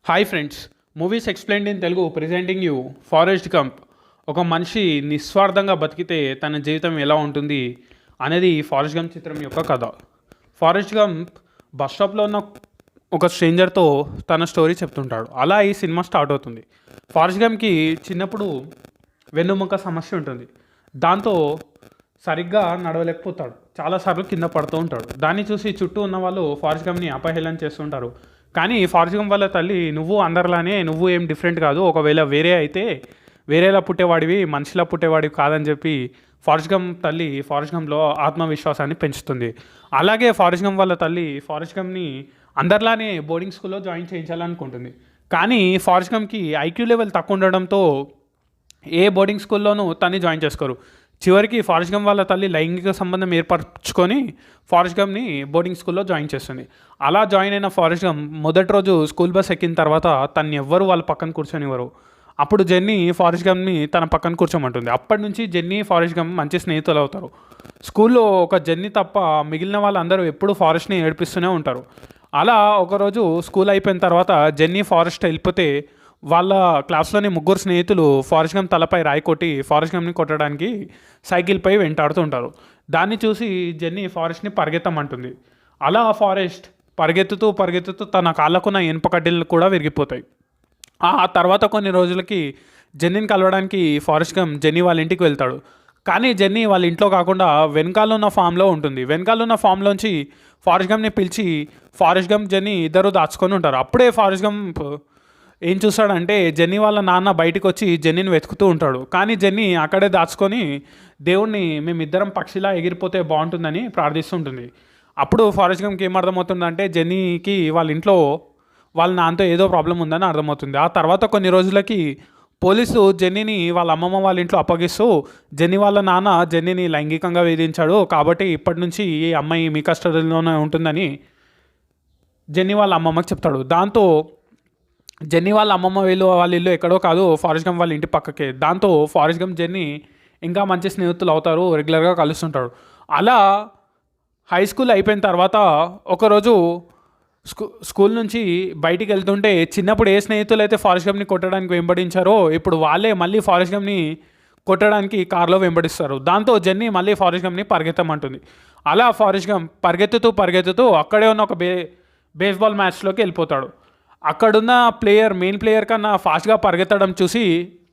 Hi friends, movies explained in Telugu presenting you forest Gump. ఒక మనిషి నిస్వార్థంగా బతికితే తన జీవితం ఎలా ఉంటుంది అనేది ఫారెస్ట్ గంప్ చిత్రం యొక్క కథ. ఫారెస్ట్ గంప్ బస్ స్టాప్లో ఉన్న ఒక స్ట్రేంజర్తో తన స్టోరీ చెప్తుంటాడు. అలా ఈ సినిమా స్టార్ట్ అవుతుంది. ఫారెస్ట్ గంప్కి చిన్నప్పుడు వెన్నుముక సమస్య ఉంటుంది. దాంతో సరిగ్గా నడవలేకపోతాడు. చాలాసార్లు కింద పడుతూ ఉంటాడు. దాన్ని చూసి చుట్టూ ఉన్న వాళ్ళు ఫారెస్ట్ గంప్ని అపహేళన చేస్తుంటారు. కానీ ఫారెస్ట్ గంప్ వాళ్ళ తల్లి, నువ్వు అందరిలానే, నువ్వు ఏం డిఫరెంట్ కాదు, ఒకవేళ వేరే అయితే వేరేలా పుట్టేవాడివి, మనిషిలా పుట్టేవాడివి కాదని చెప్పి ఫారెస్ట్ గంప్ తల్లి ఫారెస్ట్ గంప్లో ఆత్మవిశ్వాసాన్ని పెంచుతుంది. అలాగే ఫారెస్ట్ గంప్ వాళ్ళ తల్లి ఫారెస్ట్ గంప్ని అందరిలానే బోర్డింగ్ స్కూల్లో జాయిన్ చేయించాలనుకుంటుంది. కానీ ఫారెస్ట్ గంప్కి ఐక్యూ లెవెల్ తక్కువ ఉండడంతో ఏ బోర్డింగ్ స్కూల్లోనూ తన్ని జాయిన్ చేసుకోరు. చివరికి ఫారెస్ట్ గంప్ వాళ్ళ తల్లి లైంగిక సంబంధం ఏర్పరచుకొని ఫారెస్ట్ గంప్ని బోర్డింగ్ స్కూల్లో జాయిన్ చేస్తుంది. అలా జాయిన్ అయిన ఫారెస్ట్ గంప్ మొదటి రోజు స్కూల్ బస్ ఎక్కిన తర్వాత తన్ని ఎవ్వరు వాళ్ళ పక్కన కూర్చొనివ్వరు. అప్పుడు జెన్నీ ఫారెస్ట్ గంప్ని తన పక్కన కూర్చోమంటుంది. అప్పటి నుంచి జెన్నీ ఫారెస్ట్ గంప్ మంచి స్నేహితులు అవుతారు. స్కూల్లో ఒక జెన్నీ తప్ప మిగిలిన వాళ్ళందరూ ఎప్పుడూ ఫారెస్ట్ని ఏడిపిస్తూనే ఉంటారు. అలా ఒకరోజు స్కూల్ అయిపోయిన తర్వాత జెన్నీ ఫారెస్ట్ వెళ్ళిపోతే వాళ్ళ క్లాస్లోని ముగ్గురు స్నేహితులు ఫారెస్ట్ గంప్ తలపై రాయి కొట్టి ఫారెస్ట్ గంప్ని కొట్టడానికి సైకిల్పై వెంటాడుతూ ఉంటారు. దాన్ని చూసి జెన్నీ ఫారెస్ట్ని పరిగెత్తమంటుంది. అలా ఫారెస్ట్ పరిగెత్తుతూ పరిగెత్తుతూ తన కాళ్ళకున్న ఇనుప కడ్డీలు కూడా విరిగిపోతాయి. ఆ తర్వాత కొన్ని రోజులకి జెన్నీని కలవడానికి ఫారెస్ట్ గంప్ జెన్నీ వాళ్ళ ఇంటికి వెళ్తాడు. కానీ జెన్నీ వాళ్ళ ఇంట్లో కాకుండా వెనకాల ఉన్న ఫామ్లో ఉంటుంది. వెనకాల ఉన్న ఫామ్లోంచి ఫారెస్ట్ గంప్ని పిలిచి ఫారెస్ట్ గంప్ జెన్నీ ఇద్దరు దాచుకొని ఉంటారు. అప్పుడే ఫారెస్ట్ గంప్ ఏం చూస్తాడంటే జెన్నీ వాళ్ళ నాన్న బయటకు వచ్చి జెన్నీని వెతుకుతూ ఉంటాడు. కానీ జెన్నీ అక్కడే దాచుకొని దేవుణ్ణి మేమిద్దరం పక్షిలా ఎగిరిపోతే బాగుంటుందని ప్రార్థిస్తుంటుంది. అప్పుడు ఫారెస్ట్ గంప్కి ఏం అర్థమవుతుందంటే జెన్నీకి వాళ్ళ ఇంట్లో వాళ్ళ నాన్నతో ఏదో ప్రాబ్లం ఉందని అర్థమవుతుంది. ఆ తర్వాత కొన్ని రోజులకి పోలీసు జెన్నీని వాళ్ళ అమ్మమ్మ వాళ్ళ ఇంట్లో అప్పగిస్తూ జెన్నీ వాళ్ళ నాన్న జెన్నీని లైంగికంగా వేధించాడు కాబట్టి ఇప్పటి నుంచి ఈ అమ్మాయి మీ కస్టడీలోనే ఉంటుందని జెన్నీ వాళ్ళ అమ్మమ్మకి చెప్తాడు. దాంతో జెన్నీ వాళ్ళ అమ్మమ్మ వాళ్ళ ఇల్లు ఎక్కడో కాదు, ఫారెస్ట్ గంప్ వాళ్ళ ఇంటి పక్కకే. దాంతో ఫారెస్ట్ గంప్ జెన్నీ ఇంకా మంచి స్నేహితులు అవుతారు, రెగ్యులర్గా కలుస్తుంటారు. అలా హై స్కూల్ అయిపోయిన తర్వాత ఒకరోజు స్కూల్ నుంచి బయటికి వెళ్తుంటే చిన్నప్పుడు ఏ స్నేహితులు అయితే ఫారెస్ట్ గంప్ని కొట్టడానికి వెంబడించారో ఇప్పుడు వాళ్ళే మళ్ళీ ఫారెస్ట్ గంప్ని కొట్టడానికి కార్లో వెంబడిస్తారు. దాంతో జెన్నీ మళ్ళీ ఫారెస్ట్ గంప్ని పరిగెత్తమంటుంది. అలా ఫారెస్ట్ గంప్ పరిగెత్తుతూ పరిగెత్తుతూ అక్కడే ఉన్న ఒక బేస్బాల్ మ్యాచ్లోకి వెళ్ళిపోతాడు. అక్కడున్న మెయిన్ ప్లేయర్ కన్నా ఫాస్ట్గా పరిగెత్తడం చూసి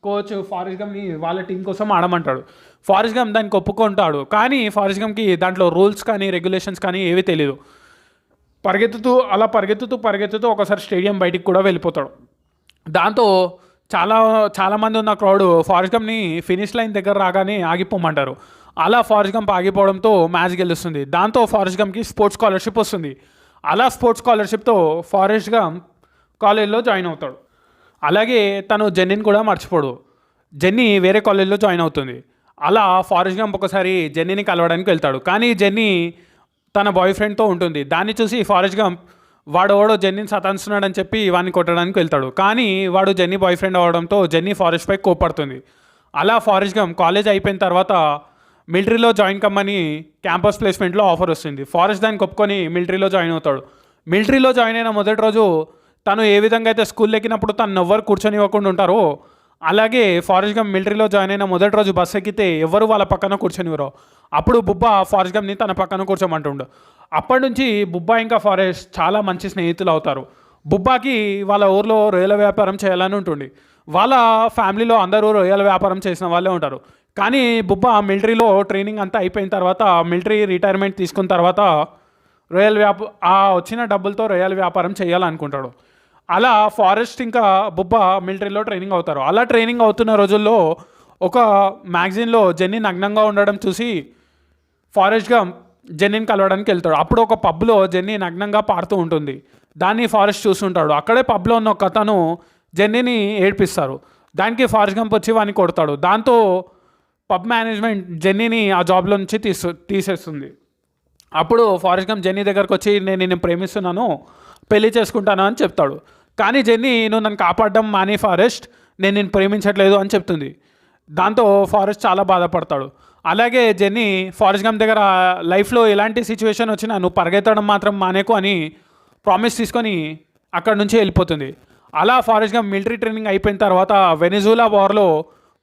కోచ్ ఫారెస్ట్ గంప్ని వాళ్ళ టీం కోసం ఆడమంటాడు. ఫారెస్ట్ గంప్ దానికి ఒప్పుకుంటాడు. కానీ ఫారెస్ట్ గంప్కి దాంట్లో రూల్స్ కానీ రెగ్యులేషన్స్ కానీ ఏవీ తెలియదు. పరిగెత్తుతూ ఒకసారి స్టేడియం బయటికి కూడా వెళ్ళిపోతాడు. దాంతో చాలామంది ఉన్న క్రౌడ్ ఫారెస్ట్ గంప్ని ఫినిష్ లైన్ దగ్గర రాగానే ఆగిపోమంటారు. అలా ఫారెస్ట్ గంప్ ఆగిపోవడంతో మ్యాచ్ గెలుస్తుంది. దాంతో ఫారెస్ట్ గంప్కి స్పోర్ట్స్ స్కాలర్షిప్ వస్తుంది. అలా స్పోర్ట్స్ స్కాలర్షిప్తో ఫారెస్ట్ గంప్ కాలేజ్లో జాయిన్ అవుతాడు. అలాగే తను జెన్నీని కూడా మర్చిపోడు. జెన్నీ వేరే కాలేజ్లో జాయిన్ అవుతుంది. అలా ఫారెస్ట్ గంప్ ఒకసారి జెన్నీని కలవడానికి వెళ్తాడు. కానీ జెన్నీ తన బాయ్ ఫ్రెండ్తో ఉంటుంది. దాన్ని చూసి ఫారెస్ట్ గంప్ వాడెవడో జెన్నీని సతాయిస్తున్నాడని చెప్పి వాడిని కొట్టడానికి వెళ్తాడు. కానీ వాడు జెన్నీ బాయ్ ఫ్రెండ్ అవడంతో జెన్నీ ఫారెస్ట్పై కోపడుతుంది. అలా ఫారెస్ట్ గంప్ కాలేజ్ అయిపోయిన తర్వాత మిలిటరీలో జాయిన్ కమ్మని క్యాంపస్ ప్లేస్మెంట్లో ఆఫర్ వస్తుంది. ఫారెస్ట్ దానికి ఒప్పుకొని మిలిటరీలో జాయిన్ అవుతాడు. మిలిటరీలో జాయిన్ అయిన మొదటి రోజు తను ఏ విధంగా అయితే స్కూల్ ఎక్కినప్పుడు తను ఎవ్వరు కూర్చొనివ్వకుండా ఉంటారో అలాగే ఫారెస్ట్ గంప్ మిలిటరీలో జాయిన్ అయిన మొదటి రోజు బస్సు ఎక్కితే ఎవరు వాళ్ళ పక్కన కూర్చొనివ్వరు. అప్పుడు బుబ్బా ఫారెస్ట్ గంప్ని తన పక్కన కూర్చోమంటుండు. అప్పటి నుంచి బుబ్బా ఇంకా ఫారెస్ట్ చాలా మంచి స్నేహితులు అవుతారు. బుబ్బాకి వాళ్ళ ఊర్లో రొయ్యల వ్యాపారం చేయాలని ఉంటుంది. వాళ్ళ ఫ్యామిలీలో అందరూ రొయ్యల వ్యాపారం చేసిన వాళ్ళే ఉంటారు. కానీ బుబ్బా మిలిటరీలో ట్రైనింగ్ అంతా అయిపోయిన తర్వాత మిలిటరీ రిటైర్మెంట్ తీసుకున్న తర్వాత వచ్చిన డబ్బులతో రొయ్యల వ్యాపారం చేయాలనుకుంటాడు. అలా ఫారెస్ట్ ఇంకా బుబ్బా మిలిటరీలో ట్రైనింగ్ అవుతారు. అలా ట్రైనింగ్ అవుతున్న రోజుల్లో ఒక మ్యాగజైన్లో జెన్నీ నగ్నంగా ఉండడం చూసి ఫారెస్ట్ గంప్ జెన్నీని కలవడానికి వెళ్తాడు. అప్పుడు ఒక పబ్లో జెన్నీ నగ్నంగా పాడుతూ ఉంటుంది. దాన్ని ఫారెస్ట్ చూస్తుంటాడు. అక్కడే పబ్లో ఉన్న ఒక అతను జెన్నీని ఏడ్పిస్తారు. దానికి ఫారెస్ట్ గంప్ వచ్చి వాడిని కొడతాడు. దాంతో పబ్ మేనేజ్మెంట్ జెన్నీని ఆ జాబ్లో నుంచి తీసేస్తుంది. అప్పుడు ఫారెస్ట్ గంప్ జెన్నీ దగ్గరకు వచ్చి నేను నిన్ను ప్రేమిస్తున్నాను, పెళ్లి చేసుకుంటాను అని చెప్తాడు. కానీ జెన్నీ నువ్వు నన్ను కాపాడడం మాని ఫారెస్ట్, నేను నిన్ను ప్రేమించట్లేదు అని చెప్తుంది. దాంతో ఫారెస్ట్ చాలా బాధపడతాడు. అలాగే జెన్నీ ఫారెస్ట్ గంప్ దగ్గర లైఫ్లో ఎలాంటి సిచ్యువేషన్ వచ్చినా నువ్వు పరిగెత్తడం మాత్రం మానేకు అని ప్రామిస్ తీసుకొని అక్కడ నుంచి వెళ్ళిపోతుంది. అలా ఫారెస్ట్ గంప్ మిలిటరీ ట్రైనింగ్ అయిపోయిన తర్వాత వెనిజులా వార్లో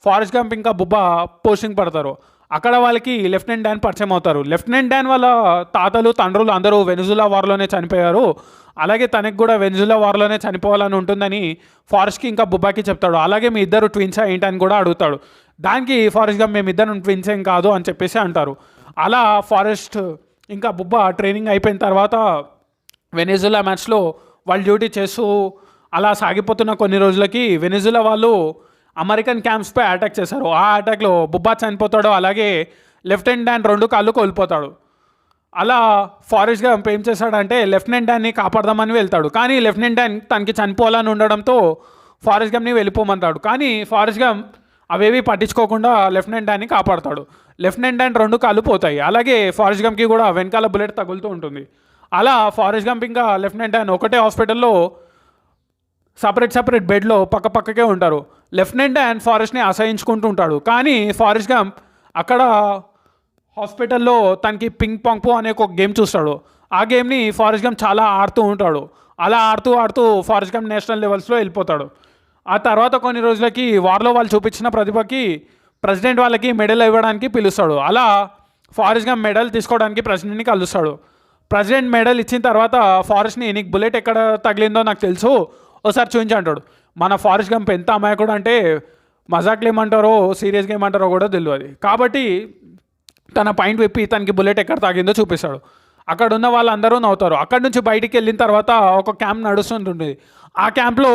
ఫారెస్ట్ గంప్ ఇంకా బుబ్బా పోస్టింగ్ పడతారు. అక్కడ వాళ్ళకి లెఫ్టినెంట్ డాన్ పరిచయం అవుతారు. లెఫ్టినెంట్ డాన్ వాళ్ళ తాతలు తండ్రులు అందరూ వెనిజులా వార్లోనే చనిపోయారు. అలాగే తనకి కూడా వెనిజులా వార్లోనే చనిపోవాలని ఉంటుందని ఫారెస్ట్కి ఇంకా బుబ్బాకి చెప్తాడు. అలాగే మీ ఇద్దరు ట్విన్సా ఏంటని కూడా అడుగుతాడు. దానికి ఫారెస్ట్ గంప్ మేమిద్దరం ట్విన్స్ ఏం కాదు అని చెప్పేసి అంటారు. అలా ఫారెస్ట్ ఇంకా బుబ్బా ట్రైనింగ్ అయిపోయిన తర్వాత వెనిజులా మ్యాచ్లో వాళ్ళు డ్యూటీ చేస్తూ అలా సాగిపోతున్న కొన్ని రోజులకి వెనిజులా వాళ్ళు అమెరికన్ క్యాంప్స్పై అటాక్ చేశారు. ఆ అటాక్లో బుబ్బా చనిపోతాడు. అలాగే లెఫ్టినెంట్ డాన్ 2 కాళ్ళు కోల్పోతాడు. అలా ఫారెస్ట్ గంప్ ఏం చేశాడంటే లెఫ్టినెంట్ డాన్ని కాపాడదామని వెళ్తాడు. కానీ లెఫ్టినెంట్ డాన్ తనకి చనిపోవాలని ఉండడంతో ఫారెస్ట్ గంప్ని వెళ్ళిపోమంటాడు. కానీ ఫారెస్ట్ గంప్ అవేవి పట్టించుకోకుండా లెఫ్టినెంట్ డాన్ని కాపాడతాడు. లెఫ్టినెంట్ డాన్ 2 కాళ్ళు పోతాయి. అలాగే ఫారెస్ట్ గంప్కి కూడా వెనకాల బుల్లెట్ తగులుతూ ఉంటుంది. అలా ఫారెస్ట్ గంప్ ఇంకా లెఫ్టినెంట్ డాన్ ఒకటే హాస్పిటల్లో సపరేట్ బెడ్లో పక్కకే ఉంటారు. లెఫ్టినెంట్ డాన్ ఫారెస్ట్ని అసహించుకుంటూ ఉంటాడు. కానీ ఫారెస్ట్ గంప్ అక్కడ హాస్పిటల్లో తనకి పింగ్ పాంగ్ పో అనే ఒక గేమ్ చూస్తాడు. ఆ గేమ్ని ఫారెస్ట్ గంప్ చాలా ఆడుతూ ఉంటాడు. అలా ఆడుతూ ఫారెస్ట్ గంప్ నేషనల్ లెవెల్స్లో వెళ్ళిపోతాడు. ఆ తర్వాత కొన్ని రోజులకి వార్లో వాళ్ళు చూపించిన ప్రతిభకి ప్రెసిడెంట్ వాళ్ళకి మెడల్ ఇవ్వడానికి పిలుస్తాడు. అలా ఫారెస్ట్ గంప్ మెడల్ తీసుకోవడానికి ప్రెసిడెంట్ని కలుస్తాడు. ప్రెసిడెంట్ మెడల్ ఇచ్చిన తర్వాత ఫారెస్ట్ని నీకు బుల్లెట్ ఎక్కడ తగిలిందో నాకు తెలుసు, ఒకసారి చూపించి అంటాడు. మన ఫారెస్ట్ గంప్ ఎంత అమాయకుడు అంటే మజాక్లు ఏమంటారో సీరియస్గా ఏమంటారో కూడా తెలియదు. కాబట్టి తన పాయింట్ విప్పి తనకి బుల్లెట్ ఎక్కడ తాగిందో చూపిస్తాడు. అక్కడ ఉన్న వాళ్ళందరూ నవ్వుతారు. అక్కడి నుంచి బయటికి వెళ్ళిన తర్వాత ఒక క్యాంప్ నడుస్తుంటుంది. ఆ క్యాంప్లో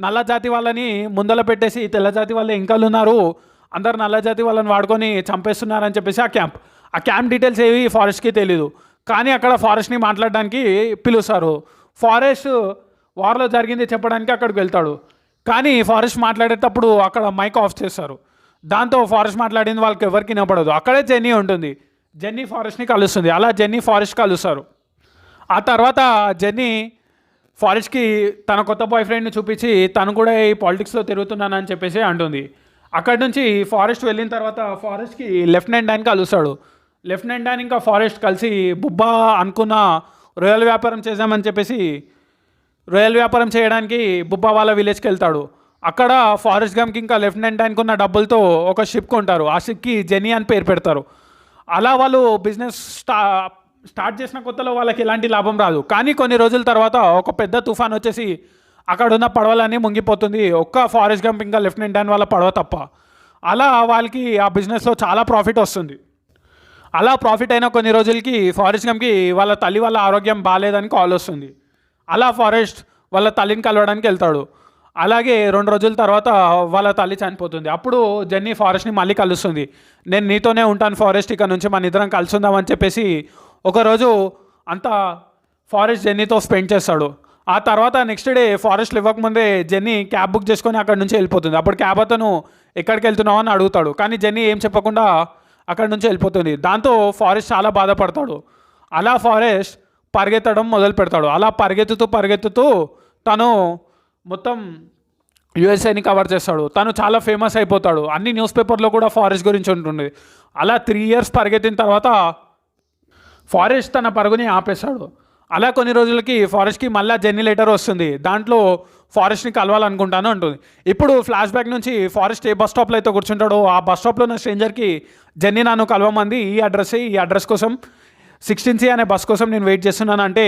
నల్ల జాతి వాళ్ళని ముందల పెట్టేసి తెల్ల జాతి వాళ్ళు ఇంకాలు ఉన్నారు, అందరు నల్ల జాతి వాళ్ళని వాడుకొని చంపేస్తున్నారని చెప్పేసి ఆ క్యాంప్ డీటెయిల్స్ ఏవి ఫారెస్ట్కి తెలీదు. కానీ అక్కడ ఫారెస్ట్ని మాట్లాడడానికి పిలుస్తారు. ఫారెస్ట్ వార్లో జరిగింది చెప్పడానికి అక్కడికి వెళ్తాడు. కానీ ఫారెస్ట్ మాట్లాడేటప్పుడు అక్కడ మైక్ ఆఫ్ చేస్తారు. దాంతో ఫారెస్ట్ మాట్లాడింది వాళ్ళకి ఎవరికి వినపడదు. అక్కడే జెన్నీ ఉంటుంది. జెన్నీ ఫారెస్ట్ని కలుస్తుంది. అలా జెన్నీ ఫారెస్ట్ కలుస్తారు. ఆ తర్వాత జెన్నీ ఫారెస్ట్కి తన కొత్త బాయ్ ఫ్రెండ్ని చూపించి తను కూడా ఈ పాలిటిక్స్లో తిరుగుతున్నానని చెప్పేసి అంటుంది. అక్కడి నుంచి ఫారెస్ట్ వెళ్ళిన తర్వాత ఫారెస్ట్కి లెఫ్టినెంట్ డాన్ కలుస్తాడు. లెఫ్టినెంట్ డాన్ ఇంకా ఫారెస్ట్ కలిసి బుబ్బా అనుకున్న రొయ్యల వ్యాపారం చేద్దామని చెప్పేసి రొయ్యల వ్యాపారం చేయడానికి బుబ్బా వాళ్ళ విలేజ్కి వెళ్తాడు. అక్కడ ఫారెస్ట్ గంప్కి ఇంకా లెఫ్టినెంట్ డాన్కి ఉన్న డబ్బులతో ఒక షిప్ కొంటారు. ఆ షిప్కి జెన్నీ అని పేరు పెడతారు. అలా వాళ్ళు బిజినెస్ స్టార్ట్ చేసిన కొత్తలో వాళ్ళకి ఎలాంటి లాభం రాదు. కానీ కొన్ని రోజుల తర్వాత ఒక పెద్ద తుఫాన్ వచ్చేసి అక్కడ ఉన్న పడవలన్నీ మునిగిపోతుంది. ఒక్క ఫారెస్ట్ గంప్ ఇంకా లెఫ్టినెంట్ డాన్ వాళ్ళ పడవ తప్ప. అలా వాళ్ళకి ఆ బిజినెస్లో చాలా ప్రాఫిట్ వస్తుంది. అలా ప్రాఫిట్ అయిన కొన్ని రోజులకి ఫారెస్ట్ గంప్కి వాళ్ళ తల్లి వాళ్ళ ఆరోగ్యం బాగాలేదని కాల్ వస్తుంది. అలా ఫారెస్ట్ వాళ్ళ తల్లిని కలవడానికి వెళ్తాడు. అలాగే 2 రోజుల తర్వాత వాళ్ళ తల్లి చనిపోతుంది. అప్పుడు జెన్నీ ఫారెస్ట్ని మళ్ళీ కలుస్తుంది. నేను నీతోనే ఉంటాను ఫారెస్ట్, ఇక నుంచి మన ఇద్దరం కలిసి ఉందామని చెప్పేసి ఒకరోజు అంతా ఫారెస్ట్ జెన్నీతో స్పెండ్ చేస్తాడు. ఆ తర్వాత నెక్స్ట్ డే ఫారెస్ట్ ఇవ్వకముందే జెన్నీ క్యాబ్ బుక్ చేసుకొని అక్కడి నుంచి వెళ్ళిపోతుంది. అప్పుడు క్యాబ్ అతను ఎక్కడికి వెళ్తున్నావు అని అడుగుతాడు. కానీ జెన్నీ ఏం చెప్పకుండా అక్కడి నుంచి వెళ్ళిపోతుంది. దాంతో ఫారెస్ట్ చాలా బాధపడతాడు. అలా ఫారెస్ట్ పరిగెత్తడం మొదలు పెడతాడు. అలా పరిగెత్తుతూ తను మొత్తం యుఎస్ఏని కవర్ చేస్తాడు. తను చాలా ఫేమస్ అయిపోతాడు. అన్ని న్యూస్ పేపర్లో కూడా ఫారెస్ట్ గురించి ఉంటుంది. అలా 3 years పరిగెత్తిన తర్వాత ఫారెస్ట్ తన పరుగుని ఆపేశాడు. అలా కొన్ని రోజులకి ఫారెస్ట్కి మళ్ళీ జెన్నీ లెటర్ వస్తుంది. దాంట్లో ఫారెస్ట్ని కలవాలనుకుంటాను అంటుంది. ఇప్పుడు ఫ్లాష్ బ్యాక్ నుంచి ఫారెస్ట్ ఏ బస్ స్టాప్లో అయితే కూర్చుంటాడో ఆ బస్ స్టాప్లో ఉన్న స్ట్రేంజర్కి జెన్నీ నన్ను కలవమంది, ఈ అడ్రస్ కోసం 16C అనే బస్ కోసం నేను వెయిట్ చేస్తున్నాను అంటే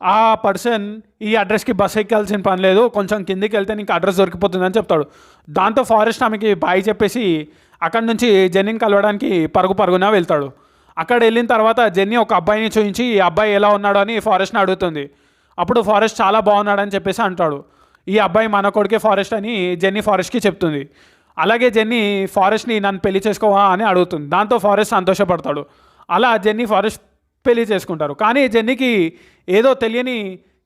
ఆ పర్సన్ ఈ అడ్రస్కి బస్ ఎక్కాల్సిన పని లేదు, కొంచెం కిందికి వెళ్తే నీకు అడ్రస్ దొరికిపోతుందని చెప్తాడు. దాంతో ఫారెస్ట్ ఆమెకి బాయ్ చెప్పేసి అక్కడి నుంచి జెన్నీని కలవడానికి పరుగున వెళ్తాడు. అక్కడ వెళ్ళిన తర్వాత జెన్నీ ఒక అబ్బాయిని చూపించి ఈ అబ్బాయి ఎలా ఉన్నాడు అని ఫారెస్ట్ని అడుగుతుంది. అప్పుడు ఫారెస్ట్ చాలా బాగున్నాడని చెప్పేసి అంటాడు. ఈ అబ్బాయి మన కొడుకే ఫారెస్ట్ అని జెన్నీ ఫారెస్ట్కి చెప్తుంది. అలాగే జెన్నీ ఫారెస్ట్ని నన్ను పెళ్లి చేసుకోవా అని అడుగుతుంది. దాంతో ఫారెస్ట్ సంతోషపడతాడు. అలా జెన్నీ ఫారెస్ట్ పెళ్లి చేసుకుంటారు. కానీ జెన్నీకి ఏదో తెలియని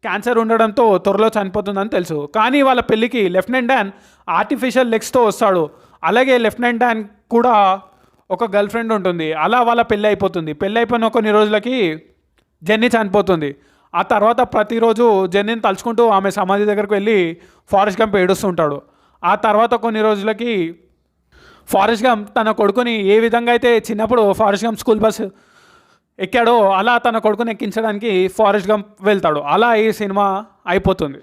క్యాన్సర్ ఉండడంతో త్వరలో చనిపోతుందని తెలుసు. కానీ వాళ్ళ పెళ్ళికి లెఫ్టినెంట్ డాన్ ఆర్టిఫిషియల్ లెగ్స్తో వస్తాడు. అలాగే లెఫ్టినెంట్ డాన్ కూడా ఒక గర్ల్ ఫ్రెండ్ ఉంటుంది. అలా వాళ్ళ పెళ్ళి అయిపోతుంది. పెళ్ళి అయిపోయిన కొన్ని రోజులకి జెన్నీ చనిపోతుంది. ఆ తర్వాత ప్రతిరోజు జెన్నీని తలుచుకుంటూ ఆమె సమాధి దగ్గరకు వెళ్ళి ఫారెస్ట్ గంప్ ఏడుస్తుంటాడు. ఆ తర్వాత కొన్ని రోజులకి ఫారెస్ట్ గంప్ తన కొడుకుని ఏ విధంగా అయితే చిన్నప్పుడు ఫారెస్ట్ గంప్ స్కూల్ బస్ ఎక్కాడో అలా తన కొడుకుని ఎక్కించడానికి ఫారెస్ట్ గంప్ వెళ్తాడు. అలా ఈ సినిమా అయిపోతుంది.